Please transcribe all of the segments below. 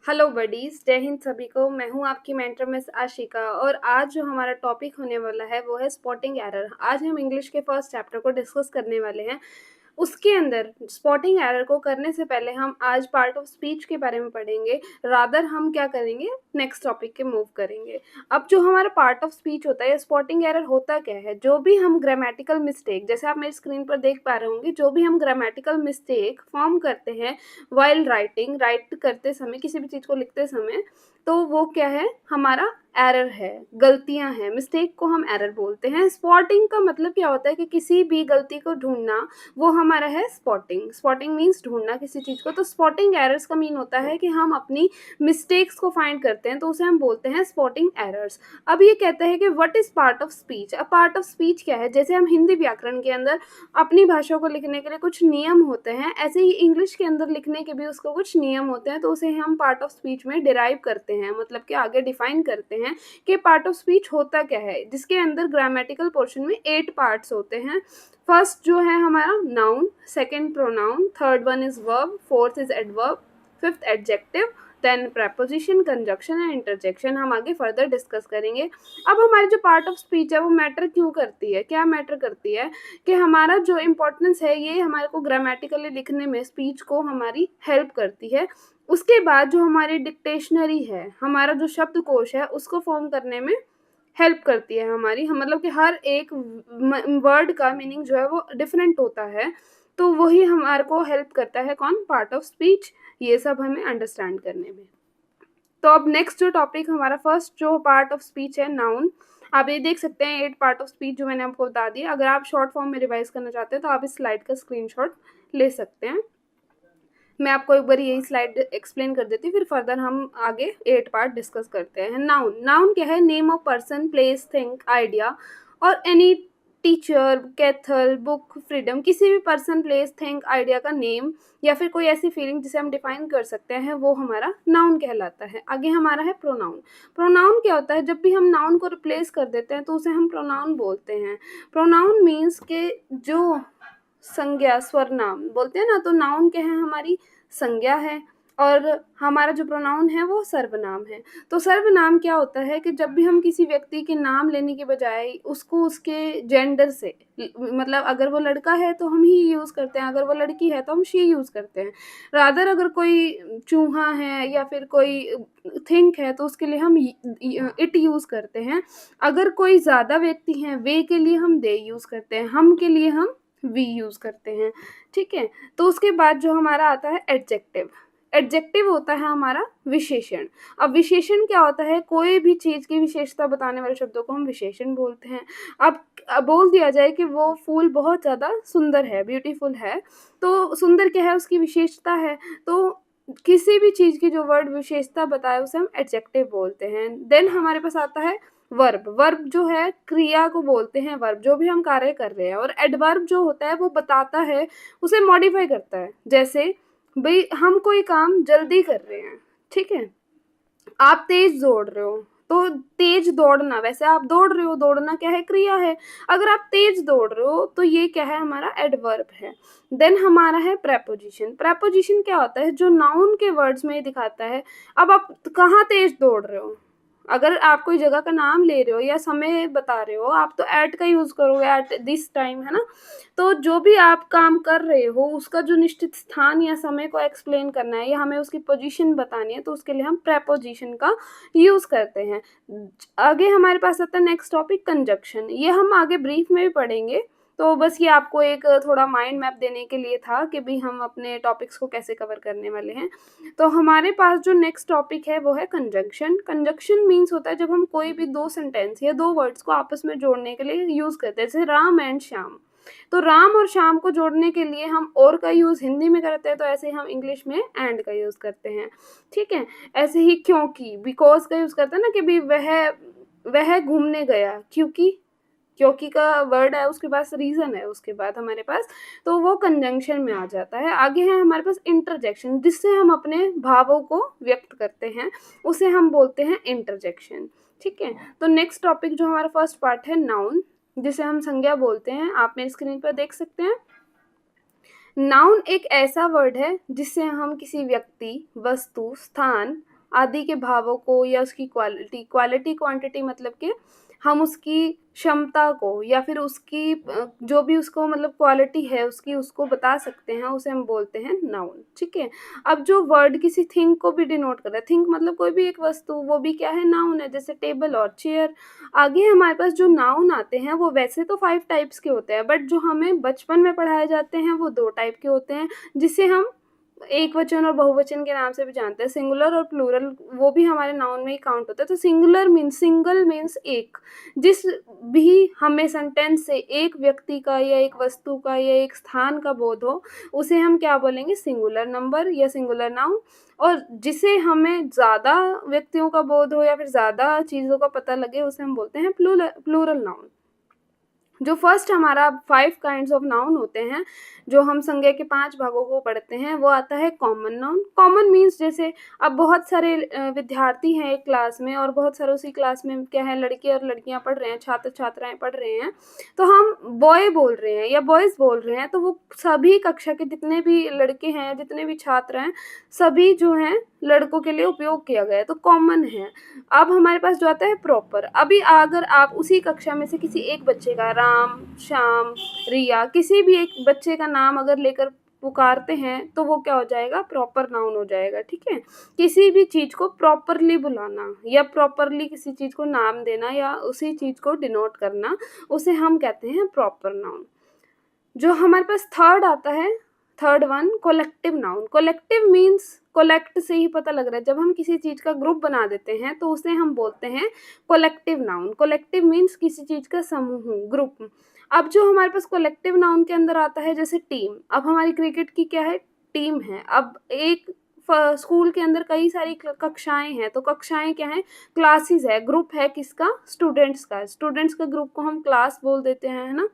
Hello buddies, जय हिंद सभी को। मैं हूं आपकी मेंटर मिस आशिका और आज जो हमारा टॉपिक होने वाला है वो है स्पॉटिंग एरर। आज हम इंग्लिश के फर्स्ट चैप्टर को डिस्कस करने वाले हैं। उसके अंदर स्पॉटिंग एरर को करने से पहले हम आज पार्ट ऑफ स्पीच के बारे में पढ़ेंगे। रादर हम क्या करेंगे, नेक्स्ट टॉपिक के मूव करेंगे। अब जो हमारा पार्ट ऑफ स्पीच होता है, स्पॉटिंग एरर होता क्या है? जो भी हम ग्रामेटिकल मिस्टेक, जैसे आप मेरी स्क्रीन पर देख पा रहे होंगे, जो भी हम ग्रामेटिकल मिस्टेक फॉर्म करते हैं वाइल राइटिंग, राइट करते समय, किसी भी चीज़ को लिखते समय, तो वो क्या है? हमारा एरर है, गलतियां हैं। मिस्टेक को हम एरर बोलते हैं। स्पॉटिंग का मतलब क्या होता है कि किसी भी गलती को ढूंढना, वो हमारा है स्पॉटिंग। स्पॉटिंग मीन्स ढूंढना किसी चीज़ को। तो स्पॉटिंग एरर्स का मीन होता है कि हम अपनी मिस्टेक्स को फाइंड करते हैं, तो उसे हम बोलते हैं स्पॉटिंग एरर्स। अब ये कहते हैं कि what is part of speech. अब पार्ट ऑफ स्पीच क्या है? जैसे हम हिंदी व्याकरण के अंदर अपनी भाषा को लिखने के लिए कुछ नियम होते हैं, ऐसे ही इंग्लिश के अंदर लिखने के भी उसको कुछ नियम होते हैं, तो उसे हम पार्ट ऑफ स्पीच में डिराइव करते हैं, मतलब कि आगे डिफाइन करते हैं कि पार्ट ऑफ स्पीच होता क्या है। जिसके अंदर ग्रामेटिकल पोर्शन में 8 पार्ट्स होते हैं। फर्स्ट जो है हमारा noun, second pronoun, third one is verb, fourth is adverb, fifth adjective, then preposition, conjunction and interjection. हम आगे फर्दर डिस्कस करेंगे। अब हमारी जो पार्ट ऑफ स्पीच है वो मैटर क्यों करती है? क्या मैटर करती है कि हमारा जो इम्पोर्टेंस है ये हमारे को ग्रामेटिकली लिखने में, स्पीच को हमारी हेल्प करती है। उसके बाद जो हमारी डिक्टेशनरी है, हमारा जो शब्दकोश है, उसको फॉर्म करने में हेल्प करती है हमारी। मतलब कि हर एक वर्ड का मीनिंग जो है वो डिफरेंट होता है, तो वही हमारे को हेल्प करता है। कौन? Part of speech. ये सब हमें अंडरस्टैंड करने में। तो अब नेक्स्ट जो टॉपिक हमारा फर्स्ट जो पार्ट ऑफ स्पीच है, नाउन। आप ये देख सकते हैं 8 पार्ट ऑफ स्पीच जो मैंने आपको बता दिया। अगर आप शॉर्ट फॉर्म में रिवाइज करना चाहते हैं तो आप इस स्लाइड का स्क्रीनशॉट ले सकते हैं। मैं आपको एक बार यही स्लाइड एक्सप्लेन कर देती हूँ, फिर फर्दर हम आगे 8 पार्ट डिस्कस करते हैं। नाउन, नाउन क्या है? Name of person, place, thing, idea और any teacher, Kaithal, book, freedom. किसी भी पर्सन, प्लेस, थिंग, आइडिया का नेम या फिर कोई ऐसी फीलिंग जिसे हम डिफाइन कर सकते हैं, वो हमारा नाउन कहलाता है। आगे हमारा है प्रोनाउन। प्रोनाउन क्या होता है? जब भी हम नाउन को रिप्लेस कर देते हैं तो उसे हम प्रोनाउन बोलते हैं। प्रोनाउन मीन्स के जो संज्ञा, स्वरनाम बोलते हैं ना, तो नाउन क्या है? हमारी संज्ञा है और हमारा जो प्रोनाउन है वो सर्वनाम है। तो सर्वनाम क्या होता है कि जब भी हम किसी व्यक्ति के नाम लेने के बजाय उसको उसके जेंडर से, मतलब अगर वो लड़का है तो हम ही यूज़ करते हैं, अगर वो लड़की है तो हम शी यूज़ करते हैं। रादर अगर कोई चूहा है या फिर कोई थिंक है तो उसके लिए हम इट यूज़ करते हैं। अगर कोई ज़्यादा व्यक्ति हैं वे के लिए हम दे यूज़ करते हैं, हम के लिए हम वी यूज़ करते हैं। ठीक है। तो उसके बाद जो हमारा आता है एडजेक्टिव। एडजेक्टिव होता है हमारा विशेषण। अब विशेषण क्या होता है? कोई भी चीज़ की विशेषता बताने वाले शब्दों को हम विशेषण बोलते हैं। अब बोल दिया जाए कि वो फूल बहुत ज़्यादा सुंदर है, ब्यूटीफुल है, तो सुंदर क्या है? उसकी विशेषता है। तो किसी भी चीज़ की जो वर्ड विशेषता बताए उसे हम एडजेक्टिव बोलते हैं। देन हमारे पास आता है वर्ब। वर्ब जो है क्रिया को बोलते हैं, वर्ब जो भी हम कार्य कर रहे हैं। और एडवर्ब जो होता है वो बताता है, उसे मॉडिफाई करता है। जैसे भाई हम कोई काम जल्दी कर रहे हैं, ठीक है, आप तेज दौड़ रहे हो, तो तेज दौड़ना, वैसे आप दौड़ रहे हो, दौड़ना क्या है? क्रिया है। अगर आप तेज दौड़ रहे हो तो ये क्या है? हमारा एडवर्ब है। देन हमारा है प्रेपोजिशन। प्रेपोजिशन क्या होता है? जो नाउन के वर्ड्स में दिखाता है। अब आप कहाँ तेज दौड़ रहे हो? अगर आप कोई जगह का नाम ले रहे हो या समय बता रहे हो, आप तो एट का यूज करोगे, एट दिस टाइम, है ना। तो जो भी आप काम कर रहे हो उसका जो निश्चित स्थान या समय को एक्सप्लेन करना है या हमें उसकी पोजीशन बतानी है, तो उसके लिए हम प्रेपोजिशन का यूज करते हैं। आगे हमारे पास आता है नेक्स्ट टॉपिक, कंजक्शन। ये हम आगे ब्रीफ में भी पढ़ेंगे, तो बस ये आपको एक थोड़ा माइंड मैप देने के लिए था कि भी हम अपने टॉपिक्स को कैसे कवर करने वाले हैं। तो हमारे पास जो नेक्स्ट टॉपिक है वो है कंजंक्शन। कंजंक्शन मीन्स होता है जब हम कोई भी 2 सेंटेंस या 2 वर्ड्स को आपस में जोड़ने के लिए यूज करते हैं, जैसे राम एंड श्याम। तो राम और श्याम को जोड़ने के लिए हम और का यूज हिंदी में करते हैं, तो ऐसे ही हम इंग्लिश में एंड का यूज करते हैं। ठीक है। ऐसे ही क्योंकि, बिकॉज का यूज करते हैं ना, कि भी वह घूमने गया, क्योंकि का वर्ड है, उसके पास रीजन है उसके बाद हमारे पास, तो वो कंजंक्शन में आ जाता है। आगे है हमारे पास इंटरजेक्शन, जिससे हम अपने भावों को व्यक्त करते हैं, उसे हम बोलते हैं इंटरजेक्शन। ठीक है। तो नेक्स्ट टॉपिक जो हमारा फर्स्ट पार्ट है, नाउन, जिसे हम संज्ञा बोलते हैं। आप मेरी स्क्रीन पर देख सकते हैं। नाउन एक ऐसा वर्ड है जिससे हम किसी व्यक्ति, वस्तु, स्थान आदि के भावों को या उसकी क्वालिटी, क्वालिटी क्वांटिटी मतलब कि हम उसकी क्षमता को या फिर उसकी जो भी उसको मतलब क्वालिटी है उसकी, उसको बता सकते हैं, उसे हम बोलते हैं नाउन। ठीक है। अब जो वर्ड किसी थिंग को भी डिनोट कर रहा है, थिंक मतलब कोई भी एक वस्तु, वो भी क्या है, नाउन है, जैसे टेबल और चेयर। आगे हमारे पास जो नाउन आते हैं वो वैसे तो 5 टाइप्स के होते हैं, बट जो हमें बचपन में पढ़ाए जाते हैं वो 2 टाइप के होते हैं, जिसे हम एक वचन और बहुवचन के नाम से भी जानते हैं। सिंगुलर और प्लूरल वो भी हमारे नाउन में ही काउंट होता है। तो सिंगुलर मीन्स, सिंगल मीन्स एक, जिस भी हमें सेंटेंस से एक व्यक्ति का या एक वस्तु का या एक स्थान का बोध हो, उसे हम क्या बोलेंगे, सिंगुलर नंबर या सिंगुलर नाउन। और जिसे हमें ज़्यादा व्यक्तियों का बोध हो या फिर ज़्यादा चीज़ों का पता लगे, उसे हम बोलते हैं प्लूरल नाउन। जो फर्स्ट हमारा 5 काइंड्स ऑफ नाउन होते हैं, जो हम संज्ञा के 5 भागों को पढ़ते हैं, वो आता है कॉमन नाउन। कॉमन मीन्स जैसे अब बहुत सारे विद्यार्थी हैं एक क्लास में, और बहुत सारे उसी क्लास में क्या है, लड़के और लड़कियां पढ़ रहे हैं, छात्र छात्राएं पढ़ रहे हैं, तो हम बॉय बोल रहे हैं या बॉयज़ बोल रहे हैं, तो वो सभी कक्षा के जितने भी लड़के हैं, जितने भी छात्र हैं, सभी जो हैं लड़कों के लिए उपयोग किया गया है, तो कॉमन है। अब हमारे पास जो आता है प्रॉपर। अभी अगर आप उसी कक्षा में से किसी एक बच्चे का, राम, श्याम, रिया, किसी भी एक बच्चे का नाम अगर लेकर पुकारते हैं, तो वो क्या हो जाएगा, प्रॉपर नाउन हो जाएगा। ठीक है। किसी भी चीज़ को प्रॉपरली बुलाना या प्रॉपरली किसी चीज़ को नाम देना या उसी चीज़ को डिनोट करना, उसे हम कहते हैं प्रॉपर नाउन। जो हमारे पास थर्ड आता है, third one, collective noun. Collective means, collect से ही पता लग रहा है, जब हम किसी चीज़ का ग्रुप बना देते हैं तो उसे हम बोलते हैं कोलेक्टिव नाउन। कोलेक्टिव मीन्स किसी चीज़ का समूह, ग्रुप। अब जो हमारे पास कोलेक्टिव नाउन के अंदर आता है, जैसे टीम। अब हमारी क्रिकेट की क्या है, टीम है। अब एक स्कूल के अंदर कई सारी कक्षाएं हैं, तो कक्षाएं क्या हैं, क्लासेस है, ग्रुप है किसका, स्टूडेंट्स का। स्टूडेंट्स का ग्रुप को हम क्लास बोल देते हैं, है ना।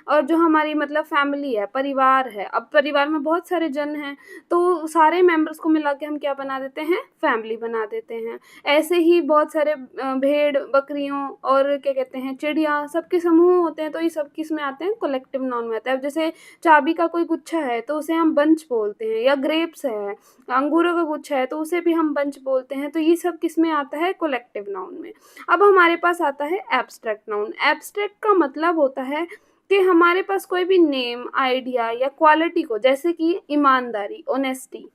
और जो हमारी मतलब फैमिली है, परिवार है, अब परिवार में बहुत सारे जन हैं, तो सारे मेंबर्स को मिला के हम क्या बना देते हैं, फैमिली बना देते हैं। ऐसे ही बहुत सारे भेड़ बकरियों और क्या कहते हैं, चिड़िया, सबके समूह होते हैं, तो ये सब किस में आते हैं, कलेक्टिव नाउन में आता है। अब जैसे चाबी का कोई गुच्छा है तो उसे हम बंच बोलते हैं, या ग्रेप्स है, अंगूरों का गुच्छा है, तो उसे भी हम बंच बोलते हैं। तो ये सब किस में आता है, कलेक्टिव नाउन में। अब हमारे पास आता है एब्स्ट्रैक्ट नाउन। एब्स्ट्रैक्ट का मतलब होता है कि हमारे पास कोई भी नेम, आइडिया या क्वालिटी को, जैसे कि ईमानदारी, ऑनेस्टी,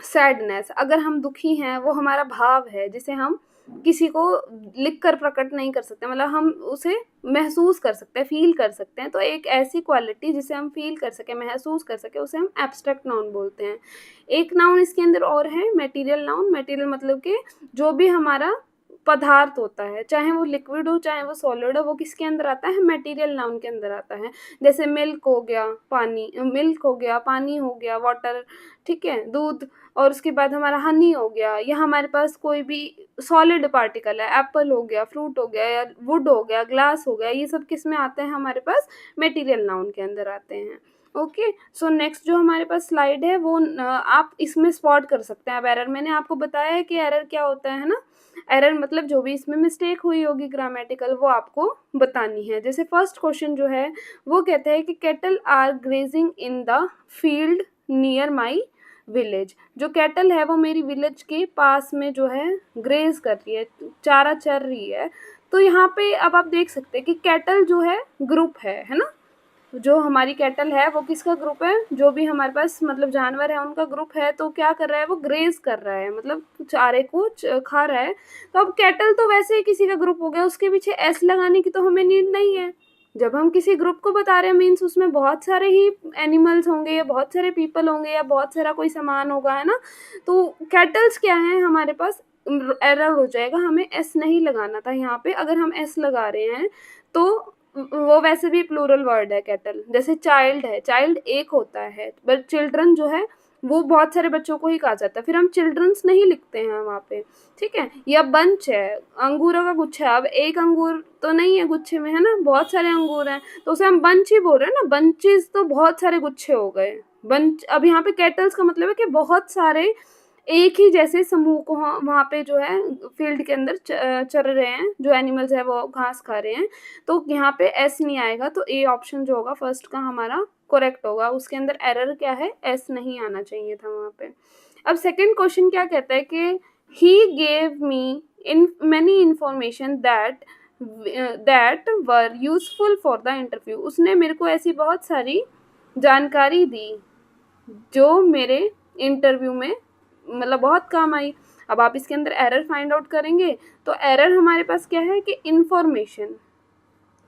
सैडनेस, अगर हम दुखी हैं, वो हमारा भाव है जिसे हम किसी को लिख कर प्रकट नहीं कर सकते, मतलब हम उसे महसूस कर सकते हैं, फील कर सकते हैं। तो एक ऐसी क्वालिटी जिसे हम फील कर सके, महसूस कर सके, उसे हम एब्स्ट्रैक्ट नाउन बोलते हैं। एक नाउन इसके अंदर और है, मटेरियल नाउन। मटेरियल मतलब कि जो भी हमारा पदार्थ होता है, चाहे वो लिक्विड हो चाहे वो सॉलिड हो, वो किसके अंदर आता है, मटेरियल नाउन के अंदर आता है। जैसे मिल्क हो गया, पानी, मिल्क हो गया, पानी हो गया, वाटर, ठीक है, दूध, और उसके बाद हमारा हनी हो गया, या हमारे पास कोई भी सॉलिड पार्टिकल है, एप्पल हो गया, फ्रूट हो गया, या वुड हो गया, ग्लास हो गया, ये सब किस में आते हैं, हमारे पास मटेरियल नाउन के अंदर आते हैं। ओके। सो नेक्स्ट जो हमारे पास स्लाइड है, वो आप इसमें स्पॉट कर सकते हैं। अब एरर मैंने आपको बताया है कि एरर क्या होता है ना। एरर मतलब जो भी इसमें मिस्टेक हुई होगी ग्रामेटिकल, वो आपको बतानी है। जैसे फर्स्ट क्वेश्चन जो है वो कहता है कि cattle are grazing in the field near my village. जो कैटल है वो मेरी विलेज के पास में जो है ग्रेज कर रही है, चारा चर रही है। तो यहाँ पे अब आप देख सकते हैं कि कैटल जो है ग्रुप है ना। जो हमारी कैटल है वो किसका ग्रुप है, जो भी हमारे पास मतलब जानवर है उनका ग्रुप है। तो क्या कर रहा है, वो ग्रेज कर रहा है, मतलब चारे को खा रहा है। तो अब कैटल तो वैसे ही किसी का ग्रुप हो गया, उसके पीछे एस लगाने की तो हमें नीड नहीं है। जब हम किसी ग्रुप को बता रहे हैं मीन्स उसमें बहुत सारे ही एनिमल्स होंगे, या बहुत सारे पीपल होंगे, या बहुत सारा कोई सामान होगा, है ना। तो कैटल्स क्या है हमारे पास, एरर हो जाएगा, हमें एस नहीं लगाना था यहाँ पे। अगर हम एस लगा रहे हैं तो वो वैसे भी प्लूरल वर्ड है कैटल। जैसे चाइल्ड है, चाइल्ड एक होता है, बट चिल्ड्रन जो है वो बहुत सारे बच्चों को ही कहा जाता है, फिर हम चिल्ड्रंस नहीं लिखते हैं वहाँ पे, ठीक है। या बंच है, अंगूरों का गुच्छा है, अब एक अंगूर तो नहीं है गुच्छे में, है ना, बहुत सारे अंगूर हैं, तो उसे हम बंच ही बोल रहे हैं ना। बंचेस तो बहुत सारे गुच्छे हो गए, बंच। अब यहाँ पे कैटल्स का मतलब है कि बहुत सारे एक ही जैसे समूह को वहाँ पे जो है फील्ड के अंदर चर रहे हैं, जो एनिमल्स है वो घास खा रहे हैं। तो यहाँ पे एस नहीं आएगा, तो ए ऑप्शन जो होगा फर्स्ट का हमारा करेक्ट होगा। उसके अंदर एरर क्या है, एस नहीं आना चाहिए था वहाँ पे। अब सेकंड क्वेश्चन क्या कहता है कि he gave me in many information that were useful for the interview. उसने मेरे को ऐसी बहुत सारी जानकारी दी जो मेरे इंटरव्यू में मतलब बहुत काम आई। अब आप इसके अंदर एरर फाइंड आउट करेंगे तो एरर हमारे पास क्या है कि इंफॉर्मेशन,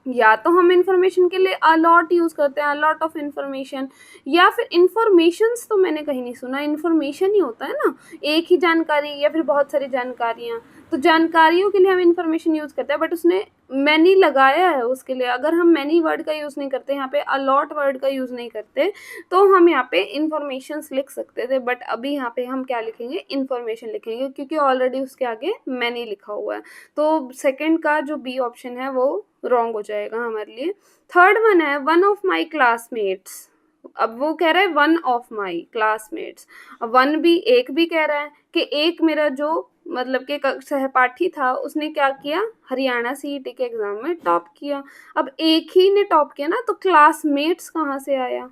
या तो हम इंफॉर्मेशन के लिए अलॉट यूज़ करते हैं, अलॉट ऑफ इंफॉर्मेशन, या फिर इंफॉर्मेशंस तो मैंने कहीं नहीं सुना, इंफॉर्मेशन ही होता है ना, एक ही जानकारी या फिर बहुत सारी जानकारियाँ। तो जानकारियों के लिए हम इंफॉर्मेशन यूज़ करते हैं, बट उसने मैनी लगाया है उसके लिए। अगर हम मैनी वर्ड का यूज़ नहीं करते, यहाँ पे अलॉट वर्ड का यूज़ नहीं करते, तो हम यहाँ पे इंफॉर्मेशंस लिख सकते थे, बट अभी यहाँ पे हम क्या लिखेंगे, इंफॉर्मेशन लिखेंगे, क्योंकि ऑलरेडी उसके आगे मैनी लिखा हुआ है। तो सेकंड का जो बी ऑप्शन है वो रॉन्ग हो जाएगा हमारे लिए। थर्ड वन है वन ऑफ माई क्लासमेट्स। अब वो कह रहा है one of my classmates, one भी, एक भी कह रहा है कि एक मेरा जो मतलब कि सहपाठी था उसने क्या किया, हरियाणा सीईटी के एग्जाम में टॉप किया। अब एक ही ने टॉप किया ना, तो क्लासमेट्स कहाँ से आया,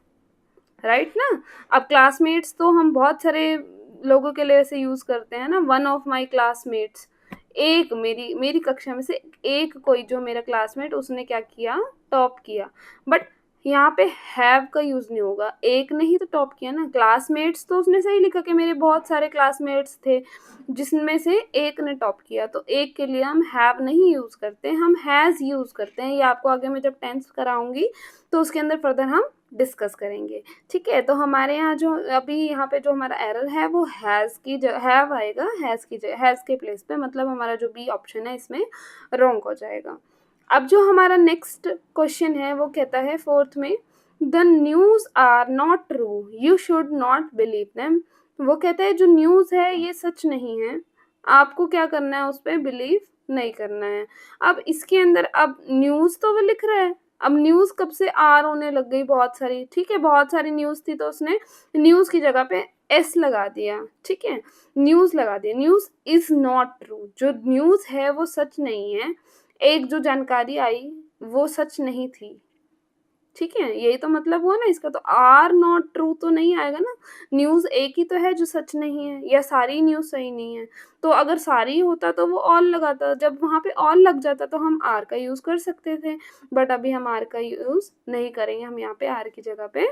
राइट ना। अब क्लासमेट्स तो हम बहुत सारे लोगों के लिए ऐसे यूज करते हैं ना, वन ऑफ माई क्लासमेट्स, एक मेरी कक्षा में से एक कोई जो मेरा क्लासमेट उसने क्या किया, टॉप किया। बट यहाँ पे हैव का यूज नहीं होगा, एक ने ही तो टॉप किया ना। क्लासमेट्स तो उसने सही लिखा कि मेरे बहुत सारे क्लासमेट्स थे जिसमें से एक ने टॉप किया, तो एक के लिए हम हैव नहीं यूज करते, हम हैज यूज करते हैं। ये आपको आगे मैं जब टेंस कराऊंगी तो उसके अंदर फर्दर हम डिस्कस करेंगे, ठीक है। तो हमारे यहाँ जो अभी यहाँ पे जो हमारा एरर है वो हैज़ की हैव आएगा, हैज़ के प्लेस पे, मतलब हमारा जो बी ऑप्शन है इसमें रॉन्ग हो जाएगा। अब जो हमारा नेक्स्ट क्वेश्चन है वो कहता है फोर्थ में, the news are not true, you should not believe them. वो कहता है जो न्यूज़ है ये सच नहीं है, आपको क्या करना है, उस पर बिलीव नहीं करना है। अब इसके अंदर अब न्यूज़ तो वो लिख रहा है, अब न्यूज़ कब से आर होने लग गई बहुत सारी, ठीक है, बहुत सारी न्यूज़ थी तो उसने न्यूज़ की जगह पे एस लगा दिया, ठीक है, न्यूज़ लगा दिया। न्यूज़ इज़ नॉट ट्रू, जो न्यूज़ है वो सच नहीं है, एक जो जानकारी आई वो सच नहीं थी, ठीक है, यही तो मतलब हुआ ना इसका। तो आर नॉट ट्रू तो नहीं आएगा ना, न्यूज़ एक ही तो है जो सच नहीं है, या सारी न्यूज़ सही नहीं है। तो अगर सारी होता तो वो ऑल लगाता, जब वहाँ पे ऑल लग जाता तो हम आर का यूज़ कर सकते थे, बट अभी हम आर का यूज़ नहीं करेंगे, हम यहाँ पे आर की जगह पे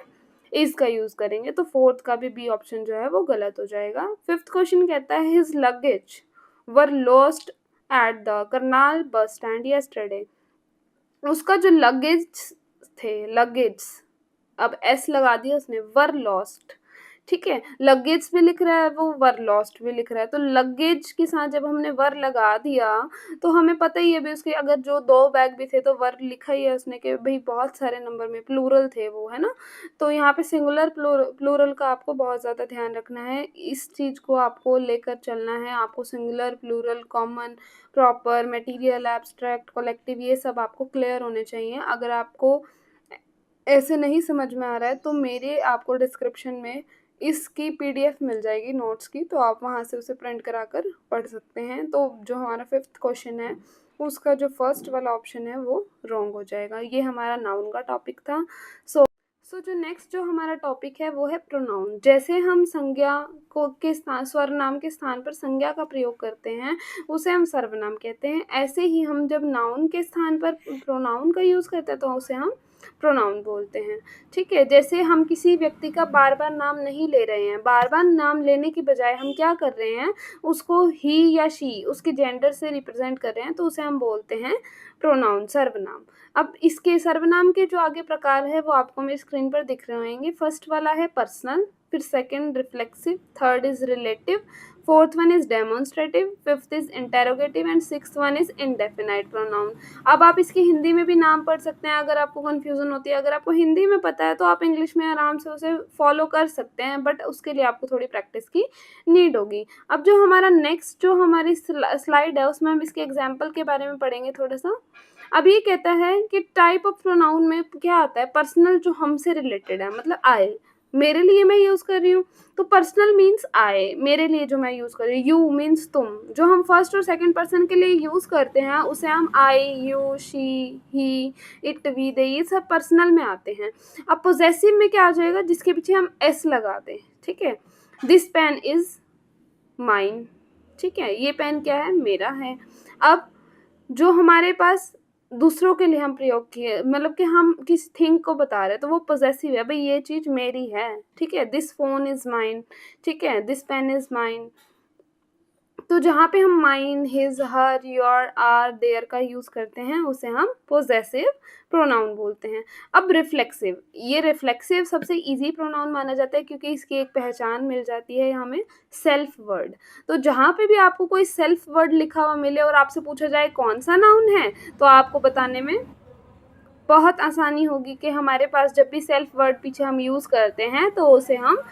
इज का यूज़ करेंगे। तो फोर्थ का भी बी ऑप्शन जो है वो गलत हो जाएगा। फिफ्थ क्वेश्चन कहता है his luggage were lost at the Karnal bus stand yesterday. उसका जो लगेज थे, लगेज, अब एस लगा दिया उसने, वर लॉस्ट, ठीक है, लगेज भी लिख रहा है वो, वर लॉस्ट भी लिख रहा है। तो लगेज के साथ जब हमने वर लगा दिया तो हमें पता ही है भी उसके अगर जो 2 बैग भी थे तो वर लिखा ही है उसने कि भाई बहुत सारे नंबर में प्लूरल थे वो, है ना। तो यहाँ पे सिंगुलर प्लूरल का आपको बहुत ज़्यादा ध्यान रखना है, इस चीज़ को आपको लेकर चलना है। आपको singular, plural, common, proper, material, abstract, collective, ये सब आपको क्लियर होने चाहिए। अगर आपको ऐसे नहीं समझ में आ रहा है तो मेरे आपको डिस्क्रिप्शन में इसकी पीडीएफ मिल जाएगी नोट्स की, तो आप वहाँ से उसे प्रिंट करा कर पढ़ सकते हैं। तो जो हमारा फिफ्थ क्वेश्चन है उसका जो फर्स्ट वाला ऑप्शन है वो रॉन्ग हो जाएगा। ये हमारा नाउन का टॉपिक था। सो जो नेक्स्ट जो हमारा टॉपिक है वो है प्रोनाउन। जैसे हम संज्ञा को के स्थान, सर्वनाम के स्थान पर संज्ञा का प्रयोग करते हैं उसे हम सर्वनाम कहते हैं, ऐसे ही हम जब नाउन के स्थान पर प्रोनाउन का यूज़ करते हैं तो उसे हम प्रोनाउन बोलते हैं, ठीक है। जैसे हम किसी व्यक्ति का बार बार नाम नहीं ले रहे हैं, बार बार नाम लेने की बजाय हम क्या कर रहे हैं, उसको ही या शी उसके जेंडर से रिप्रेजेंट कर रहे हैं, तो उसे हम बोलते हैं प्रोनाउन, सर्वनाम। अब इसके सर्वनाम के जो आगे प्रकार है वो आपको मेरी स्क्रीन पर दिख रहे होंगे। फर्स्ट वाला है पर्सनल, फिर second reflexive, third is relative, fourth one is demonstrative, fifth is interrogative and sixth one is indefinite pronoun. अब आप इसकी हिंदी में भी नाम पढ़ सकते हैं अगर आपको कन्फ्यूजन होती है। अगर आपको हिंदी में पता है तो आप इंग्लिश में आराम से उसे फॉलो कर सकते हैं, बट उसके लिए आपको थोड़ी प्रैक्टिस की नीड होगी। अब जो हमारा नेक्स्ट जो हमारी स्लाइड है उसमें हम इसके एग्जाम्पल के बारे में पढ़ेंगे थोड़ा सा। अब ये कहता है कि टाइप ऑफ प्रोनाउन में क्या आता है, पर्सनल जो हमसे रिलेटेड है, मतलब आई, मेरे लिए मैं यूज़ कर रही हूँ तो पर्सनल मीन्स आई, मेरे लिए जो मैं यूज़ कर रही हूँ। यू मीन्स तुम, जो हम फर्स्ट और सेकंड पर्सन के लिए यूज़ करते हैं उसे हम I, you, she, he, it, we, they, ये सब पर्सनल में आते हैं। अब पोजेसिव में क्या आ जाएगा, जिसके पीछे हम एस लगा दें, ठीक है। दिस पेन इज माइन, ठीक है, ये पेन क्या है, मेरा है। अब जो हमारे पास दूसरों के लिए हम प्रयोग किए, मतलब कि हम किसी थिंग को बता रहे हैं, तो वो पॉसेसिव है, भाई ये चीज़ मेरी है, ठीक है, दिस फोन इज़ माइन, ठीक है, दिस पेन इज़ माइन। तो जहाँ पे हम mine, his, her, your, our, their का यूज़ करते हैं उसे हम पोजेसिव प्रोनाउन बोलते हैं। अब रिफ्लेक्सिव, ये रिफ्लेक्सिव सबसे इजी प्रोनाउन माना जाता है क्योंकि इसकी एक पहचान मिल जाती है हमें, सेल्फ वर्ड। तो जहाँ पे भी आपको कोई सेल्फ वर्ड लिखा हुआ मिले और आपसे पूछा जाए कौन सा नाउन है, तो आपको बताने में बहुत आसानी होगी कि हमारे पास जब भी सेल्फ वर्ड पीछे हम यूज़ करते हैं तो उसे हम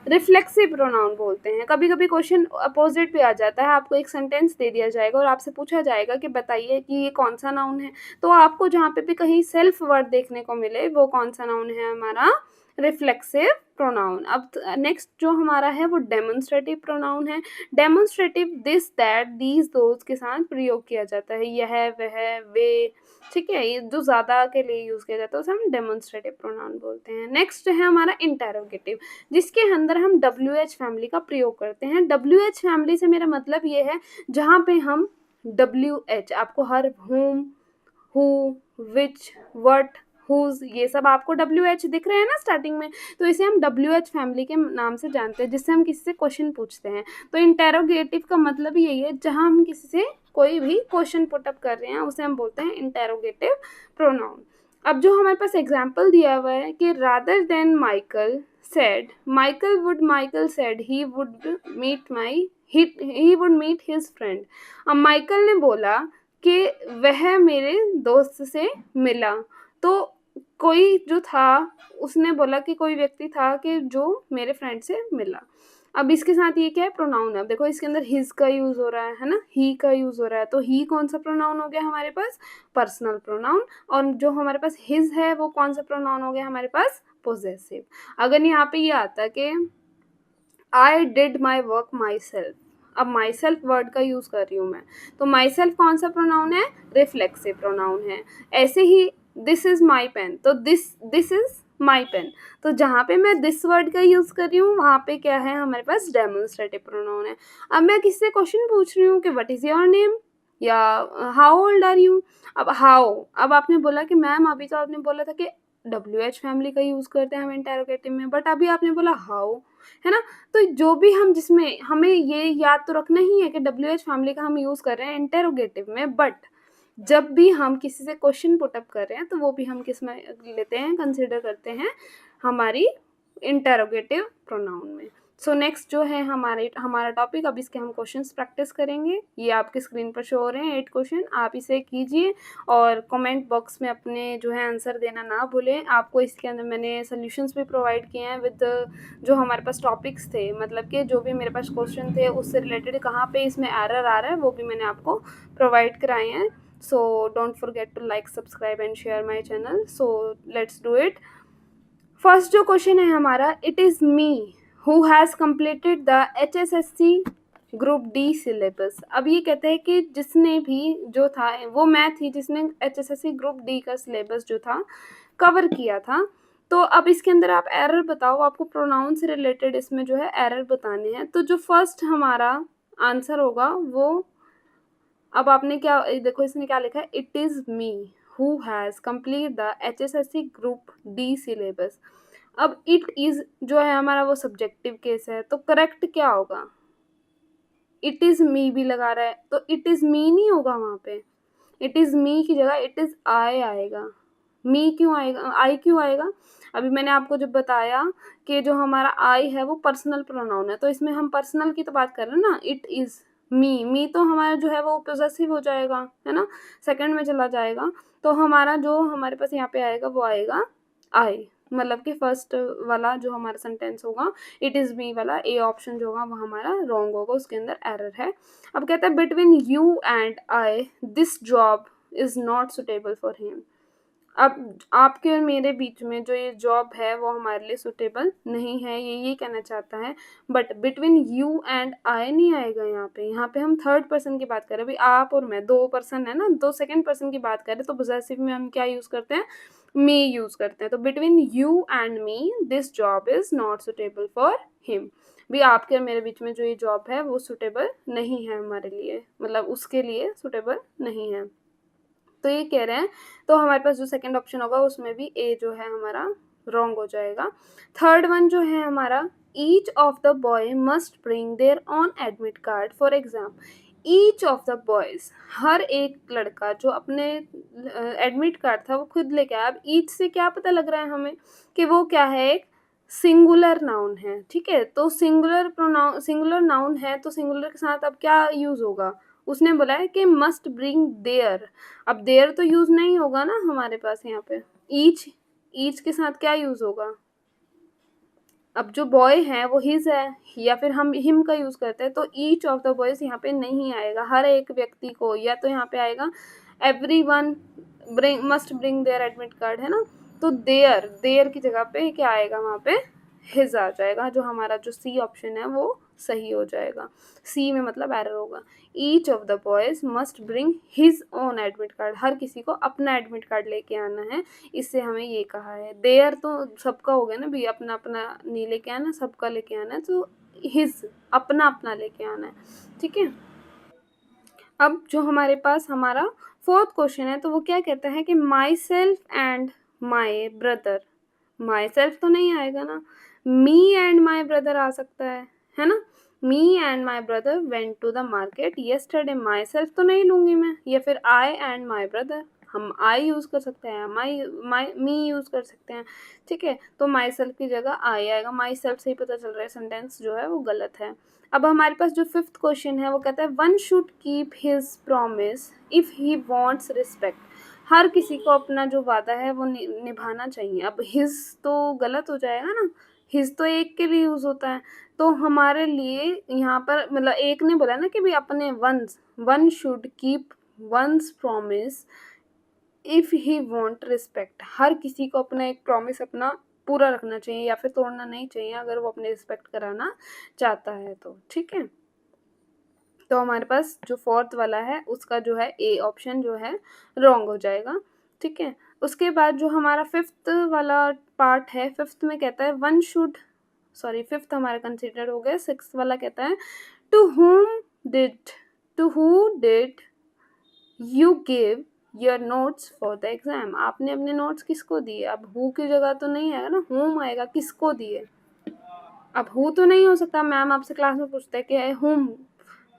रिफ्लेक्सिव प्रोनाउन बोलते हैं। कभी कभी क्वेश्चन अपोजिट पे आ जाता है, आपको एक सेंटेंस दे दिया जाएगा और आपसे पूछा जाएगा कि बताइए कि ये कौन सा नाउन है, तो आपको जहाँ पे भी कहीं सेल्फ वर्ड देखने को मिले वो कौन सा नाउन है, हमारा रिफ्लेक्सिव प्रोनाउन। अब नेक्स्ट जो हमारा है वो डेमोन्स्ट्रेटिव प्रोनाउन है। Demonstrative this, that, these, those के साथ प्रयोग किया जाता है, यह, वह, वे, ठीक है, ये जो ज़्यादा के लिए यूज़ किया जाता है उसे हम डेमोन्स्ट्रेटिव प्रोनाउन बोलते हैं। नेक्स्ट है हमारा इंटेरोगेटिव, जिसके अंदर हम WH फैमिली का प्रयोग करते हैं। WH फैमिली से मेरा मतलब ये है जहाँ पे हम WH, आपको हर, whom, who, which, what, whose, ये सब आपको WH दिख रहे हैं ना स्टार्टिंग में, तो इसे हम WH फैमिली के नाम से जानते हैं, जिससे हम किसी से क्वेश्चन पूछते हैं। तो इंटेरोगेटिव का मतलब यही है, जहाँ हम किसी से कोई भी क्वेश्चन पुटअप कर रहे हैं उसे हम बोलते हैं इंटेरोगेटिव प्रोनाउन। अब जो हमारे पास एग्जाम्पल दिया हुआ है कि rather than Michael said, Michael said he would meet his friend। अब माइकल ने बोला कि वह मेरे दोस्त से मिला, तो कोई जो था उसने बोला कि कोई व्यक्ति था कि जो मेरे फ्रेंड से मिला। अब इसके साथ ये क्या है, प्रोनाउन है। अब देखो इसके अंदर हिज का यूज हो रहा है ना, ही का यूज हो रहा है, तो ही कौन सा प्रोनाउन हो गया हमारे पास, पर्सनल प्रोनाउन। और जो हमारे पास हिज है वो कौन सा प्रोनाउन हो गया हमारे पास, पोजेसिव। अगर यहाँ पे ये आता कि I did my work my self, अब माई सेल्फ वर्ड का यूज कर रही हूँ मैं, तो माई सेल्फ कौन सा प्रोनाउन है, रिफ्लेक्सिव प्रोनाउन है। ऐसे ही दिस इज माई पेन, तो दिस इज माई पेन, तो जहाँ पे मैं दिस वर्ड का यूज कर रही हूँ वहाँ पे क्या है हमारे पास, डेमोन्स्ट्रेटिव प्रोनाउन है। अब मैं किससे क्वेश्चन पूछ रही हूँ कि व्हाट इज योर नेम या हाउ ओल्ड आर यू। अब हाउ, अब आपने बोला कि मैम अभी तो आपने बोला था कि WH फैमिली का यूज करते हैं हम इंटेरोगेटिव में, बट अभी आपने बोला हाउ, है ना। तो जो भी हम, जिसमें हमें ये याद तो रखना ही है कि WH फैमिली का हम यूज कर रहे हैं इंटेरोगेटिव में, बट जब भी हम किसी से क्वेश्चन पुटअप कर रहे हैं तो वो भी हम किस में लेते हैं, कंसिडर करते हैं हमारी इंटेरोगेटिव प्रोनाउन में। सो नेक्स्ट जो है हमारा टॉपिक, अब इसके हम क्वेश्चंस प्रैक्टिस करेंगे। ये आपके स्क्रीन पर शो हो रहे हैं 8 क्वेश्चन, आप इसे कीजिए और कमेंट बॉक्स में अपने जो है आंसर देना ना भूलें। आपको इसके अंदर मैंने सोल्यूशंस भी प्रोवाइड किए हैं विद जो हमारे पास टॉपिक्स थे, मतलब कि जो भी मेरे पास क्वेश्चन थे उससे रिलेटेड कहाँ पे इसमें एरर आ रहा है वो भी मैंने आपको प्रोवाइड कराए हैं। So don't forget to like, subscribe and share my channel. So let's do it. First जो क्वेश्चन है हमारा, it is me who has completed the HSSC group D syllabus. अब ये कहते हैं कि जिसने भी जो था, वो मैं थी जिसने HSSC ग्रुप डी का सिलेबस जो था कवर किया था। तो अब इसके अंदर आप एरर बताओ, आपको प्रोनाउन से रिलेटेड इसमें जो है एरर बताने हैं। तो जो फर्स्ट हमारा आंसर होगा वो, अब आपने क्या देखो इसने क्या लिखा है, it is me who has complete the HSSC group D syllabus. अब इट इज़ जो है हमारा वो सब्जेक्टिव केस है, तो करेक्ट क्या होगा, इट इज़ मी भी लगा रहा है तो इट इज़ मी नहीं होगा वहाँ पे, इट इज़ मी की जगह इट इज़ आई आएगा। मी क्यों आएगा, आई क्यों आएगा, अभी मैंने आपको जब बताया कि जो हमारा आई है वो पर्सनल प्रोनाउन है, तो इसमें हम पर्सनल की तो बात कर रहे हैं ना, इट इज़ मी तो हमारा जो है वो पॉसेसिव हो जाएगा, है ना, सेकंड में चला जाएगा। तो हमारा जो हमारे पास यहाँ पे आएगा वो आएगा आई, मतलब कि फर्स्ट वाला जो हमारा सेंटेंस होगा इट इज़ मी वाला ए ऑप्शन जो होगा वो हमारा रॉन्ग होगा, उसके अंदर एरर है। अब कहता है between you and I this job is not suitable for him. अब आपके और मेरे बीच में जो ये जॉब है वो हमारे लिए सुटेबल नहीं है, ये कहना चाहता है। But between you and I नहीं आएगा यहाँ पे हम थर्ड पर्सन की बात कर रहे हैं, भाई आप और मैं दो पर्सन है ना, दो सेकंड पर्सन की बात कर रहे हैं, तो पोजेसिव में हम क्या यूज़ करते हैं, मी यूज़ करते हैं। तो between you and me this job is not suitable for him. भी आपके और मेरे बीच में जो ये जॉब है वो सूटेबल नहीं है हमारे लिए, मतलब उसके लिए सूटेबल नहीं है। तो ये कह रहे हैं, तो हमारे पास जो सेकंड ऑप्शन होगा उसमें भी ए जो है हमारा रॉन्ग हो जाएगा। थर्ड वन जो है हमारा, each of the boy must bring their own admit card for exam. Each of the boys, हर एक लड़का जो अपने एडमिट कार्ड था वो खुद लेके आया। अब ईच से क्या पता लग रहा है हमें कि वो क्या है, एक सिंगुलर नाउन है, ठीक है। तो सिंगुलर नाउन है तो सिंगुलर के साथ अब क्या यूज होगा, उसने बोला है कि मस्ट ब्रिंग देयर। अब देयर तो यूज नहीं होगा ना हमारे पास यहाँ पे, ईच के साथ क्या यूज होगा। अब जो बॉय है वो हिज है या फिर हम हिम का यूज करते हैं, तो ईच ऑफ द बॉयज यहाँ पे नहीं आएगा, हर एक व्यक्ति को, या तो यहाँ पे आएगा everyone must bring there admit card, है ना। तो देयर की जगह पे क्या आएगा, वहाँ पे हिज आ जाएगा, जो हमारा जो सी ऑप्शन है वो सही हो जाएगा। सी में मतलब एरर होगा। Each of the boys must bring his own admit card, हर किसी को अपना एडमिट कार्ड लेके आना है, इससे हमें ये कहा है। देयर तो सबका हो गया ना भी, अपना अपना नहीं लेके आना, सबका लेके आना है, तो हिज अपना अपना लेके आना है, ठीक है। अब जो हमारे पास हमारा फोर्थ क्वेश्चन है, तो वो क्या कहता है कि my self and my brother. My self तो नहीं आएगा ना, मी एंड माई ब्रदर आ सकता है ना। Me and my brother went to the market yesterday. Myself तो नहीं लूँगी मैं, या फिर आई एंड माई ब्रदर, हम आई यूज़ कर सकते हैं, मी यूज़ कर सकते हैं, ठीक है। तो माई सेल्फ की जगह आई आएगा। माई सेल्फ से ही पता चल रहा है सेंटेंस जो है वो गलत है। अब हमारे पास जो फिफ्थ क्वेश्चन है वो कहता है one should keep his promise if he wants respect. हर किसी को अपना जो वादा है वो निभाना चाहिए। अब हिज तो गलत हो जाएगा ना, हिज तो एक के लिए यूज़ होता है, तो हमारे लिए यहाँ पर मतलब एक ने बोला ना कि भाई अपने one should keep one's promise if he want respect. हर किसी को अपना एक प्रॉमिस अपना पूरा रखना चाहिए या फिर तोड़ना नहीं चाहिए, अगर वो अपने रिस्पेक्ट कराना चाहता है तो, ठीक है। तो हमारे पास जो फोर्थ वाला है उसका जो है ए ऑप्शन जो है रॉन्ग हो जाएगा, ठीक है। उसके बाद जो हमारा फिफ्थ वाला पार्ट है, फिफ्थ में कहता है वन शुड, सॉरी फिफ्थ हमारा कंसिडर हो गया। सिक्स्थ वाला कहता है to who did you give your notes for the exam. आपने अपने नोट्स किसको दिए। अब हु की जगह तो नहीं आएगा ना, हुम आएगा, किसको दिए। अब हु तो नहीं हो सकता, मैम आपसे क्लास में पूछते हैं कि हुम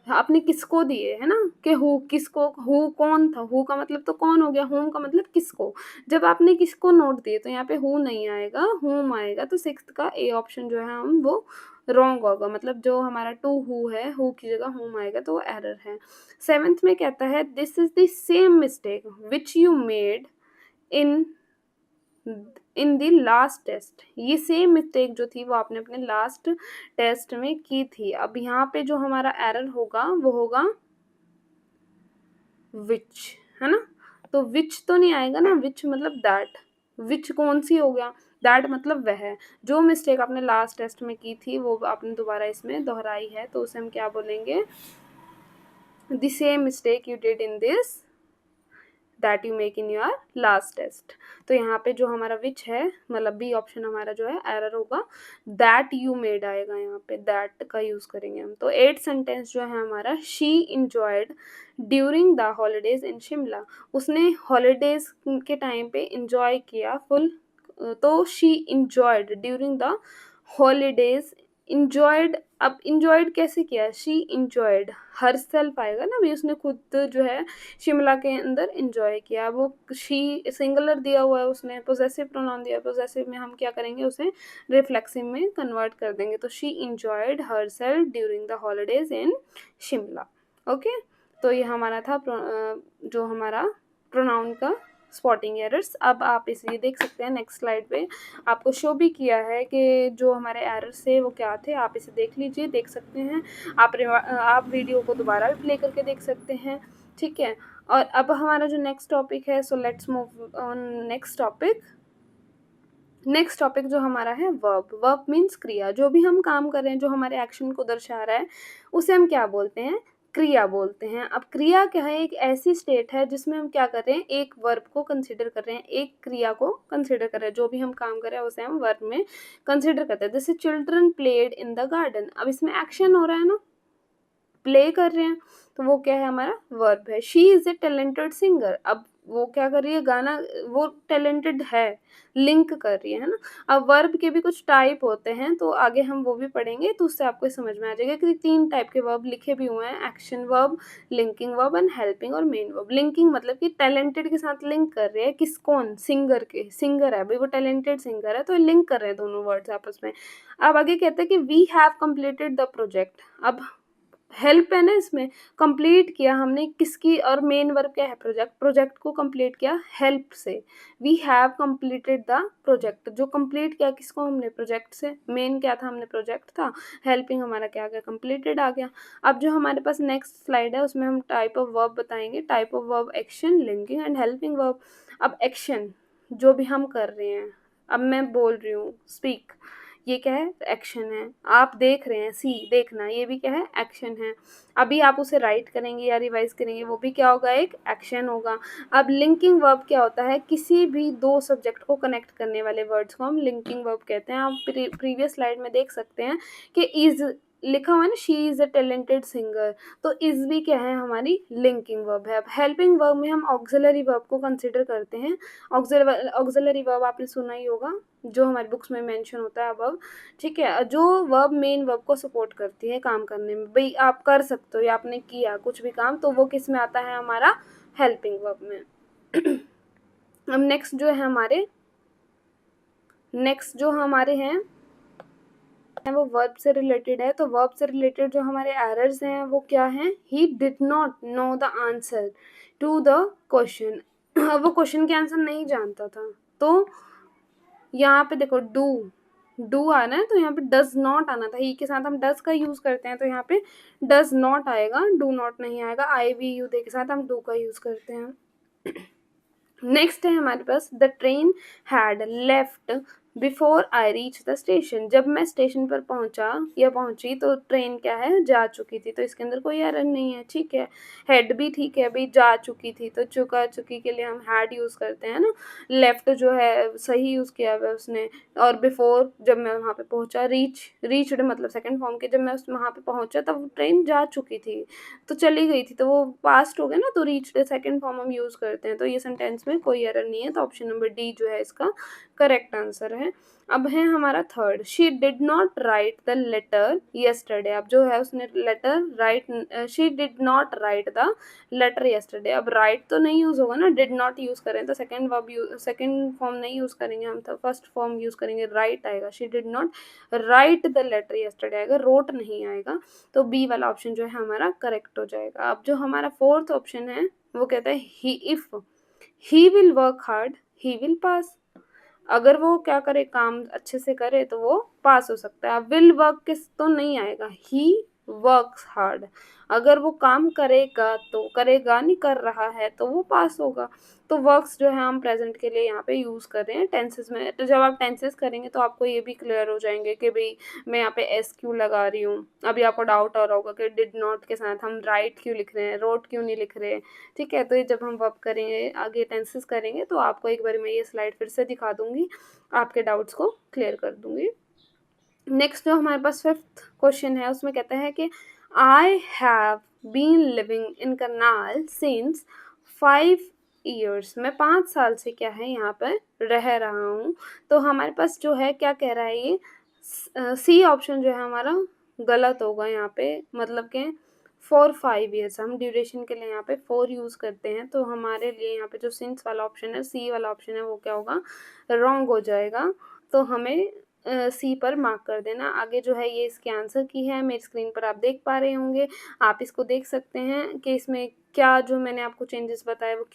आपने किसको दिए, है ना, कि हु किसको, हु कौन था, हु का मतलब तो कौन हो गया, हुम का मतलब किसको। जब आपने किसको नोट दिए तो यहाँ पे हु नहीं आएगा, हुम आएगा। तो सिक्स्थ का ए ऑप्शन जो है हम वो रॉन्ग होगा, मतलब जो हमारा टू हु है, हु की जगह हुम आएगा तो वो एरर है। सेवेंथ में कहता है this is the same mistake which you made in the last test. ये सेम मिस्टेक जो थी वो आपने अपने लास्ट टेस्ट में की थी। अब यहाँ पे जो हमारा एरर होगा वो होगा विच, है ना। तो विच तो नहीं आएगा ना, विच मतलब दैट, विच कौन सी हो गया, दैट मतलब वह। जो मिस्टेक आपने लास्ट टेस्ट में की थी वो आपने दोबारा इसमें दोहराई है, तो उसे हम क्या बोलेंगे, the same mistake you did in this that you make in your last test. तो यहाँ पे जो हमारा विच है मतलब बी ऑप्शन हमारा जो है एरर होगा, दैट यू मेड आएगा, यहाँ पे दैट का यूज़ करेंगे हम। तो एट सेंटेंस जो है हमारा, she enjoyed during the holidays in Shimla. उसने हॉलीडेज के टाइम पे इंजॉय किया फुल, तो she enjoyed during the holidays, enjoyed. अब इंजॉयड कैसे किया, शी इंजॉयड हर सेल्फ आएगा ना, भी उसने खुद जो है शिमला के अंदर इंजॉय किया। वो शी सिंगुलर दिया हुआ है, उसने पोजेसिव प्रोनाउन दिया, पोजेसिव में हम क्या करेंगे उसे रिफ्लेक्सिव में कन्वर्ट कर देंगे। तो she enjoyed her self during the holidays in Shimla. Okay, तो ये हमारा था जो हमारा प्रोनाउन का स्पॉटिंग एरर्स। अब आप इसे देख सकते हैं नेक्स्ट स्लाइड पे आपको शो भी किया है कि जो हमारे एरर्स थे वो क्या थे, आप इसे देख लीजिए, देख सकते हैं। आप वीडियो को दोबारा भी प्ले करके देख सकते हैं, ठीक है। और अब हमारा जो नेक्स्ट टॉपिक है, so let's move on next topic. Next topic जो हमारा है वर्ब मीन्स क्रिया। जो भी हम काम कर रहे हैं, जो हमारे एक्शन को दर्शा रहा है, उसे हम क्या बोलते हैं, क्रिया बोलते हैं। अब क्रिया क्या है, एक ऐसी स्टेट है जिसमें हम क्या कर रहे हैं, एक वर्ब को कंसिडर कर रहे हैं, एक क्रिया को कंसिडर कर रहे हैं, जो भी हम काम कर रहे हैं उसे हम वर्ब में कंसिडर करते हैं। जैसे children played in the garden, अब इसमें एक्शन हो रहा है ना, प्ले कर रहे हैं, तो वो क्या है, हमारा वर्ब है। She is a talented singer, अब वो क्या कर रही है, गाना, वो टैलेंटेड है, लिंक कर रही है ना। अब वर्ब के भी कुछ टाइप होते हैं, तो आगे हम वो भी पढ़ेंगे, तो उससे आपको समझ में आ जाएगा कि 3 टाइप के वर्ब लिखे भी हुए हैं, action verb, linking verb and helping और मेन वर्ब। लिंकिंग मतलब कि टैलेंटेड के साथ लिंक कर रहे हैं, किस, कौन, सिंगर के, सिंगर है भाई, वो टैलेंटेड सिंगर है, तो लिंक कर रहे हैं दोनों वर्ड्स आपस में। अब आगे कहते हैं कि we have completed the project, अब हेल्प है ना इसमें, कंप्लीट किया हमने किसकी, और मेन वर्ब क्या है, प्रोजेक्ट, प्रोजेक्ट को कंप्लीट किया हेल्प से। We have completed the project, जो कंप्लीट किया किसको हमने, प्रोजेक्ट से। मेन क्या था, हमने प्रोजेक्ट था, हेल्पिंग हमारा क्या आ गया, कंप्लीटेड आ गया। अब जो हमारे पास नेक्स्ट स्लाइड है उसमें हम टाइप ऑफ वर्ब बताएंगे, type of verb action, linking and helping verb. अब एक्शन जो भी हम कर रहे हैं, अब मैं बोल रही हूँ स्पीक, ये क्या है, एक्शन है। आप देख रहे हैं, सी, देखना, ये भी क्या है, एक्शन है। अभी आप उसे राइट करेंगे या रिवाइज करेंगे, वो भी क्या होगा, एक एक्शन होगा। अब लिंकिंग वर्ब क्या होता है, किसी भी 2 सब्जेक्ट को कनेक्ट करने वाले वर्ड्स को हम लिंकिंग वर्ब कहते हैं। आप प्रीवियस स्लाइड में देख सकते हैं कि इज लिखा हुआ है ना, she is a talented singer, तो इज भी क्या है, हमारी लिंकिंग वर्ब है। अब हेल्पिंग वर्ब में हम ऑक्सिलरी वर्ब को कंसिडर करते हैं। ऑक्सिलरी वर्ब आपने सुना ही होगा, जो हमारी बुक्स में मेंशन होता है अबव, ठीक है, जो वर्ब मेन वर्ब को सपोर्ट करती है काम करने में। भाई आप कर सकते हो या आपने किया कुछ भी काम, तो वो किस में आता है, हमारा हेल्पिंग वर्ब में। अब नेक्स्ट जो हमारे हैं वो वर्ब से रिलेटेड है। तो वर्ब से रिलेटेड जो हमारे एरर्स हैं वो क्या हैं, he did not know the answer to the question, वो क्वेश्चन के आंसर नहीं जानता था, तो यहाँ पे देखो डू आना है, तो यहाँ पे डज नॉट आना था, ही के साथ हम डज का यूज करते हैं, तो यहाँ पे डज नॉट आएगा, डू नॉट नहीं आएगा। आई वी यू दे के साथ हम डू का यूज करते हैं। नेक्स्ट है हमारे पास, the train had left before I reach the station, जब मैं स्टेशन पर पहुंचा या पहुंची तो ट्रेन क्या है, जा चुकी थी, तो इसके अंदर कोई एरर नहीं है, ठीक है। हेड भी ठीक है भाई, जा चुकी थी, तो चुका चुकी के लिए हम हैड यूज करते हैं ना। लेफ्ट जो है सही यूज किया हुआ उसने, और बिफोर जब मैं वहाँ पे पहुंचा, रीच्ड मतलब सेकंड फॉर्म के, जब मैं वहाँ पे पहुंचा तब ट्रेन जा चुकी थी, तो चली गई थी, तो वो पास्ट हो गया ना, तो रीच्ड सेकंड फॉर्म हम यूज करते हैं, तो ये सेंटेंस में कोई एरर नहीं है, तो ऑप्शन नंबर डी जो है इसका करेक्ट आंसर है। अब है हमारा third, she did not write the letter yesterday, अब जो है उसने letter write, she did not write the letter yesterday, अब राइट तो नहीं यूज होगा ना, डिड नॉट यूज करें तो सेकंड फॉर्म नहीं यूज करेंगे हम, तो फर्स्ट फॉर्म यूज करेंगे, राइट आएगा। She did not write the letter yesterday आएगा, रोट नहीं आएगा, तो बी वाला ऑप्शन जो है हमारा करेक्ट हो जाएगा। अब जो हमारा फोर्थ ऑप्शन है वो कहता है if he will work hard he will pass, अगर वो क्या करे, काम अच्छे से करे तो वो पास हो सकता है। विल वर्क किस तो नहीं आएगा, ही वर्क्स हार्ड, अगर वो काम करेगा तो करेगा, नहीं कर रहा है तो वो पास होगा। तो वर्क्स जो है हम प्रेजेंट के लिए यहाँ पे यूज कर रहे हैं टेंसेस में। तो जब आप टेंसेस करेंगे तो आपको ये भी क्लियर हो जाएंगे कि भाई मैं यहाँ पे एस क्यों लगा रही हूँ। अभी आपको डाउट हो रहा होगा कि डिड नॉट के साथ हम राइट क्यों लिख रहे हैं, रोट क्यों नहीं लिख रहे, ठीक है। तो ये जब हम वर्क करेंगे, आगे टेंसेस करेंगे, तो आपको एक बार मैं ये स्लाइड फिर से दिखा दूंगी, आपके डाउट्स को क्लियर कर दूंगी। नेक्स्ट जो हमारे पास फिफ्थ क्वेश्चन है उसमें कहता है कि I have been living in Karnal since 5 years, मैं 5 साल से क्या है यहाँ पर रह रहा हूँ। तो हमारे पास जो है क्या कह रहा है, ये सी ऑप्शन जो है हमारा गलत होगा यहाँ पे, मतलब कि फॉर 5 ईयर्स, हम ड्यूरेशन के लिए यहाँ पे 4 यूज़ करते हैं, तो हमारे लिए यहाँ पे जो सिंस वाला ऑप्शन है, सी वाला ऑप्शन है, वो क्या होगा, रॉन्ग हो जाएगा। तो हमें सी पर मार्क कर देना। आगे जो है ये इसके आंसर की है, मेरी स्क्रीन पर आप देख पा रहे होंगे, आप इसको देख सकते हैं कि इसमें क्या जो मैंने आपको चेंजेस बताए वो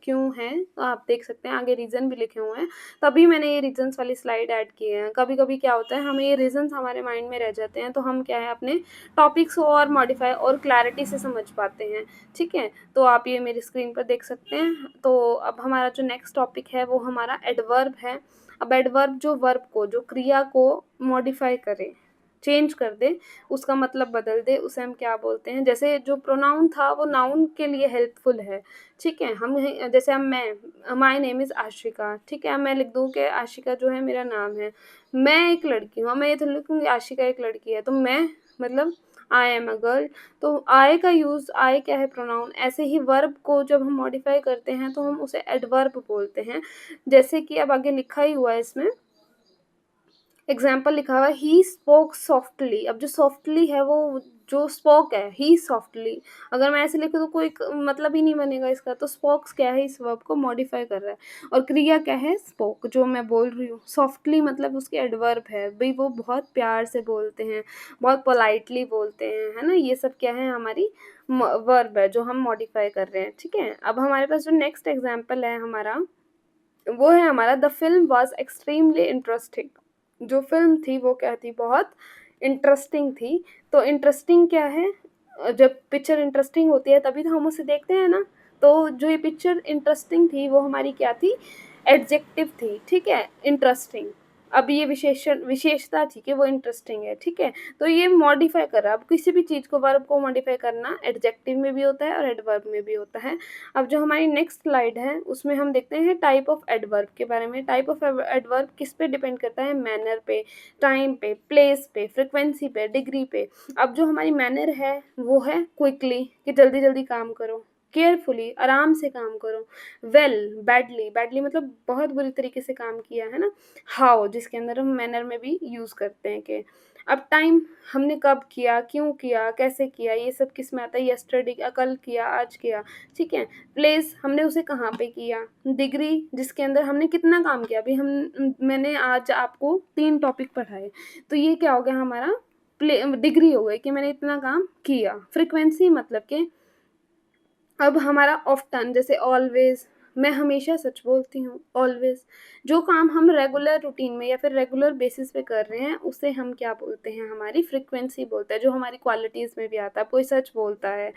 क्यों हैं, तो आप देख सकते हैं। आगे रीज़न भी लिखे हुए हैं, तभी मैंने ये रीजंस वाली स्लाइड ऐड किए हैं। कभी कभी क्या होता है, हमें ये रीजंस हमारे माइंड में रह जाते हैं, तो हम क्या है अपने टॉपिक्स को और मॉडिफाई और क्लैरिटी से समझ पाते हैं, ठीक है। तो आप ये मेरी स्क्रीन पर देख सकते हैं। तो अब हमारा जो नेक्स्ट टॉपिक है वो हमारा एडवर्ब है। अब एडवर्ब जो वर्ब को, जो क्रिया को मॉडिफाई करे, चेंज कर दे, उसका मतलब बदल दे, उसे हम क्या बोलते हैं। जैसे जो प्रोनाउन था वो नाउन के लिए हेल्पफुल है, ठीक है। हम जैसे अब मैं, माय नेम इज़ आशिका, ठीक है। अब मैं लिख दूँ कि आशिका जो है मेरा नाम है, मैं एक लड़की हूँ। मैं ये तो लिखूँगी आशिका एक लड़की है, तो मैं मतलब आई एम अ गर्ल। तो आई का यूज़, आई क्या है प्रोनाउन। ऐसे ही वर्ब को जब हम मॉडिफाई करते हैं तो हम उसे एडवर्ब बोलते हैं। जैसे कि अब आगे लिखा ही हुआ है इसमें, एग्जाम्पल लिखा हुआ है ही स्पोक सॉफ्टली। अब जो सॉफ्टली है वो जो स्पोक है, ही सॉफ्टली, अगर मैं ऐसे लिखूँ तो कोई मतलब ही नहीं बनेगा इसका। तो स्पोक्स क्या है, इस वर्ब को मॉडिफाई कर रहा है। और क्रिया क्या है, स्पोक, जो मैं बोल रही हूँ। सॉफ्टली मतलब उसके एडवर्ब है, भाई वो बहुत प्यार से बोलते हैं, बहुत पोलाइटली बोलते हैं, है ना। ये सब क्या है, हमारी वर्ब है जो हम मॉडिफाई कर रहे हैं, ठीक है। अब हमारे पास जो नेक्स्ट एग्जाम्पल है हमारा, वो है हमारा the film was extremely interesting. जो फिल्म थी वो क्या थी, बहुत इंटरेस्टिंग थी। तो इंटरेस्टिंग क्या है, जब पिक्चर इंटरेस्टिंग होती है तभी तो हम उसे देखते हैं ना। तो जो ये पिक्चर इंटरेस्टिंग थी वो हमारी क्या थी, एडजेक्टिव थी, ठीक है, इंटरेस्टिंग। अब ये विशेषता थी कि वो इंटरेस्टिंग है, ठीक है। तो ये मॉडिफाई कर रहा है। अब किसी भी चीज़ को, वर्ब को मॉडिफाई करना एडजेक्टिव में भी होता है और एडवर्ब में भी होता है। अब जो हमारी नेक्स्ट स्लाइड है उसमें हम देखते हैं टाइप ऑफ एडवर्ब के बारे में। टाइप ऑफ एडवर्ब किस पे डिपेंड करता है, मैनर पे, टाइम पे, प्लेस पे, फ्रिक्वेंसी पे, डिग्री पे। अब जो हमारी मैनर है वो है क्विकली, कि जल्दी जल्दी काम करो, केयरफुली, आराम से काम करो, वेल, बैडली, बैडली मतलब बहुत बुरी तरीके से काम किया, है ना। हाउ, जिसके अंदर हम मैनर में भी यूज़ करते हैं कि। अब टाइम, हमने कब किया, क्यों किया, कैसे किया, ये सब किस में आता है, यस्टरडे, कल किया, आज किया, ठीक है। प्लेस, हमने उसे कहाँ पे किया। डिग्री, जिसके अंदर हमने कितना काम किया। अभी मैंने आज आपको 3 टॉपिक पढ़ाए, तो ये क्या हो गया हमारा, डिग्री हो गई कि मैंने इतना काम किया। फ्रिक्वेंसी मतलब कि अब हमारा ऑफ्टन, जैसे ऑलवेज, मैं हमेशा सच बोलती हूँ, ऑलवेज। जो काम हम रेगुलर रूटीन में या फिर रेगुलर बेसिस पे कर रहे हैं उसे हम क्या बोलते हैं, हमारी फ्रिक्वेंसी बोलते हैं। जो हमारी क्वालिटीज़ में भी आता है, कोई सच बोलता है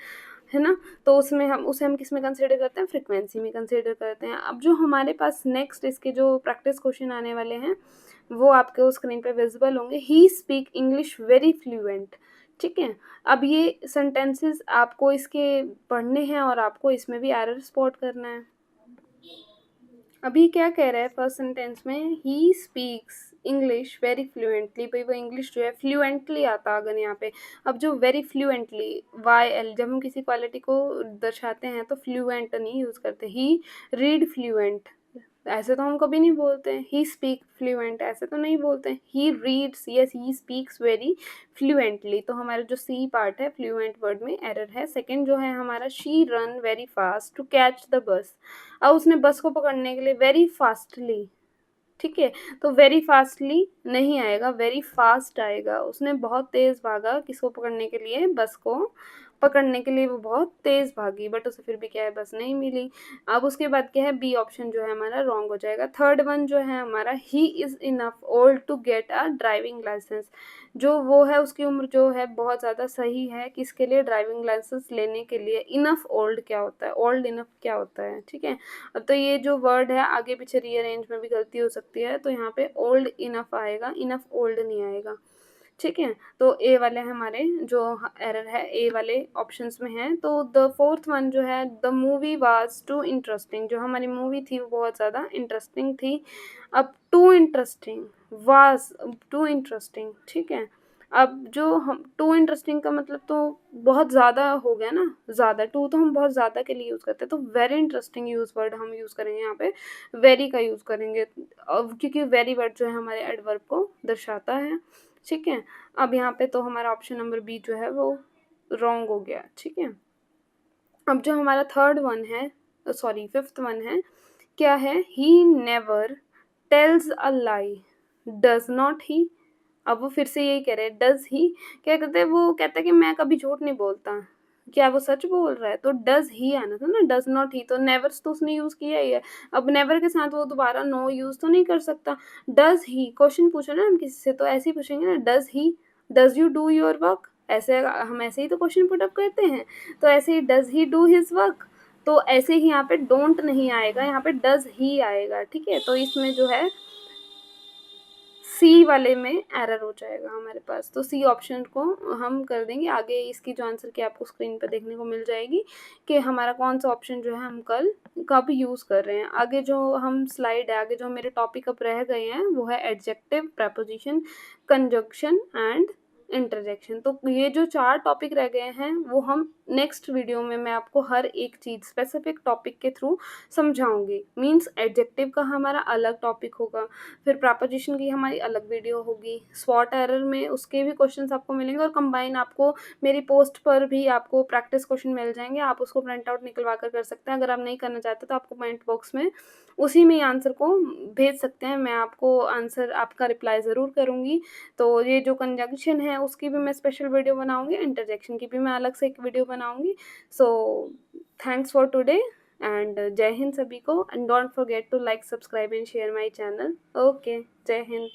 ना, तो उसमें हम किस में कंसिडर करते हैं, फ्रिक्वेंसी में कंसिडर करते हैं। अब जो हमारे पास नेक्स्ट इसके जो प्रैक्टिस क्वेश्चन आने वाले हैं वो आपके स्क्रीन पे विजिबल होंगे। He speak English very fluent, ठीक है। अब ये सेंटेंसेस आपको इसके पढ़ने हैं और आपको इसमें भी एरर स्पॉट करना है। अभी क्या कह रहा है फर्स्ट सेंटेंस में, he speaks English very fluently. भाई वो इंग्लिश जो है फ्लुएंटली आता अगर यहाँ पे। अब जो वेरी फ्लुएंटली, वाई एल, जब हम किसी क्वालिटी को दर्शाते हैं तो फ्लुएंट नहीं यूज़ करते। ही रीड फ्लुएंट, ऐसे तो हम कभी नहीं बोलते हैं। ही स्पीक फ्लुएंट, ऐसे तो नहीं बोलते हैं। He reads, yes, he speaks very fluently. तो हमारा जो सी पार्ट है फ्लुएंट वर्ड में एरर है। सेकंड जो है हमारा, she run very fast to catch the bus. अब उसने बस को पकड़ने के लिए वेरी फास्टली, ठीक है, तो वेरी फास्टली नहीं आएगा, वेरी फास्ट आएगा। उसने बहुत तेज़ भागा किसको पकड़ने के लिए, बस को पकड़ने के लिए वो बहुत तेज़ भागी, बट उसे फिर भी क्या है, बस नहीं मिली। अब उसके बाद क्या है, बी ऑप्शन जो है हमारा रॉन्ग हो जाएगा। थर्ड वन जो है हमारा, he is enough old to get a driving licence. जो वो है उसकी उम्र जो है बहुत ज़्यादा सही है किसके लिए, ड्राइविंग लाइसेंस लेने के लिए। इनफ ओल्ड क्या होता है, ओल्ड इनफ क्या होता है, ठीक है। अब तो ये जो वर्ड है आगे पीछे रीअरेंज में भी गलती हो सकती है, तो यहाँ पे ओल्ड इनफ आएगा, इनफ ओल्ड नहीं आएगा, ठीक है। तो ए वाले हमारे जो एरर है ए वाले ऑप्शंस में है। तो द फोर्थ वन जो है, the movie was too interesting. जो हमारी मूवी थी वो बहुत ज़्यादा इंटरेस्टिंग थी। अब too interesting, was too interesting, ठीक है। अब जो हम टू इंटरेस्टिंग का मतलब तो बहुत ज़्यादा हो गया ना, ज़्यादा, टू तो हम बहुत ज़्यादा के लिए यूज़ करते हैं। तो वेरी इंटरेस्टिंग यूज़ वर्ड हम यूज़ करेंगे यहाँ पे, वेरी का यूज़ करेंगे। अब क्योंकि वेरी वर्ड जो है हमारे एडवर्ब को दर्शाता है, ठीक है। अब यहाँ पे तो हमारा ऑप्शन नंबर बी जो है वो रॉन्ग हो गया, ठीक है। अब जो हमारा थर्ड वन है, सॉरी फिफ्थ वन है, क्या है, he never tells a lie, does not ही। अब वो फिर से यही कह रहे हैं, डज ही, क्या कहते हैं, वो कहता है कि मैं कभी झूठ नहीं बोलता। क्या वो सच बोल रहा है, तो डज ही आना था ना, डज नॉट ही। तो नेवर तो उसने यूज़ किया ही है। अब नेवर के साथ वो दोबारा नो यूज़ तो नहीं कर सकता। डज ही, क्वेश्चन पूछो ना हम किसी से तो ऐसे ही पूछेंगे ना, does he, does you do your work, ऐसे हम ऐसे ही तो क्वेश्चन पुटअप करते हैं। तो ऐसे he does he do his work, तो ऐसे ही यहाँ पे डोंट नहीं आएगा, यहाँ पे डज ही आएगा, ठीक है। तो इसमें जो है सी वाले में एरर हो जाएगा हमारे पास, तो सी ऑप्शन को हम कर देंगे। आगे इसकी जो आंसर की आपको स्क्रीन पर देखने को मिल जाएगी कि हमारा कौन सा ऑप्शन जो है हम कल कब यूज़ कर रहे हैं। आगे जो हम स्लाइड है, आगे जो मेरे टॉपिक अब रह गए हैं वो है adjective, preposition, conjunction and interjection. तो ये जो 4 टॉपिक रह गए हैं वो हम नेक्स्ट वीडियो में मैं आपको हर एक चीज़ स्पेसिफिक टॉपिक के थ्रू समझाऊंगी। मीन्स एडजेक्टिव का हमारा अलग टॉपिक होगा, फिर प्रपोजिशन की हमारी अलग वीडियो होगी, स्वॉट एरर में उसके भी क्वेश्चंस आपको मिलेंगे, और कंबाइन आपको मेरी पोस्ट पर भी आपको प्रैक्टिस क्वेश्चन मिल जाएंगे। आप उसको प्रिंट आउट निकलवा कर सकते हैं। अगर आप नहीं करना चाहते तो आपको कमेंट बॉक्स में उसी में आंसर को भेज सकते हैं, मैं आपको आंसर आपका रिप्लाई ज़रूर करूँगी। तो ये जो कंजंक्शन है उसकी भी मैं स्पेशल वीडियो बनाऊँगी, इंटरजेक्शन की भी मैं अलग से एक वीडियो बनाऊँगी। So thanks for today and Jai Hind सभी को, and don't forget to like, subscribe and share my channel. Okay, Jai Hind.